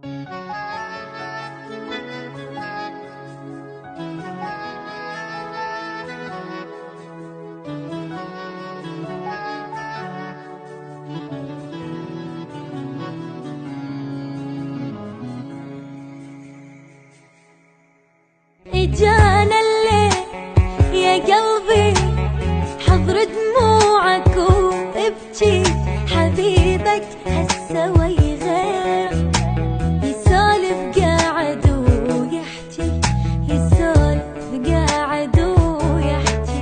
اجانا الليل يا قلبي حضر دموعك وابكي، حبيبك هسه ويغير يسولف قاعد ويحكي، يسولف قاعد ويحكي.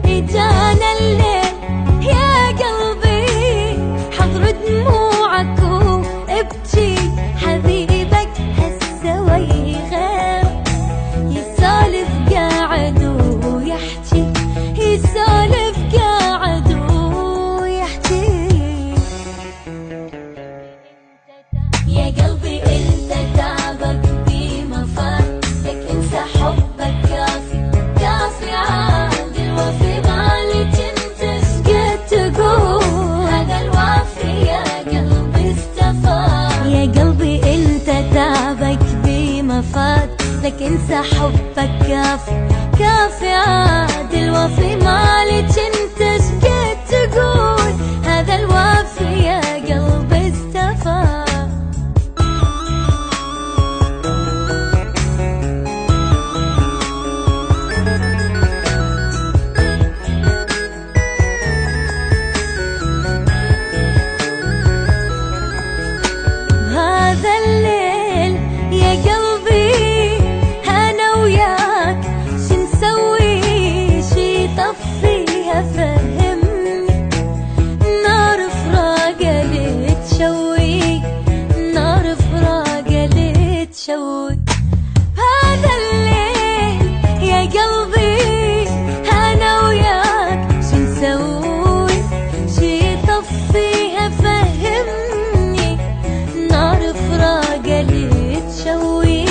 اجانا الليل يا قلبي حضر دموعك وابكي، حبيبك هسه ويغير يسولف قاعد ويحكي، يسولف قاعد ويحكي. يا قلبي انت تعبك بمفاد، لك انسى حبك كافي كافي عاد الوفي بالك انت شقد تقول، هذا الوافي يا قلبي استفاد. يا قلبي انت تعبك بمفاد، لك انسى حبك كافي كافي عاد الوفي مالك انت شقد تقول، هذا الوافي يا قلبي استفاد. هذا الليل يا قلبي انا وياك شنسوي، شي طفيها فهمني، نار فراقه اللي تشوي، نار فراقه اللي تشوي. هذا الليل يا قلبي انا وياك شنسوي، شي طفيها فهمني، نار فراقه اللي تشوي،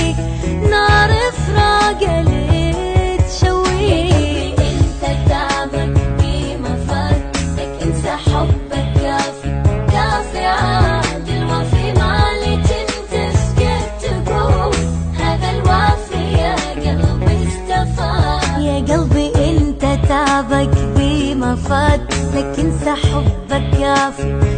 نار فراقه اللي تشوي. انت تعبك بمفاد، لك انسى حبك كافي كافي عاد الوفي مالك انت شقد تقول، هذا الوافي يا قلبي استفاد. يا قلبي انت تعبك بمفاد، لك انسى حبك كافي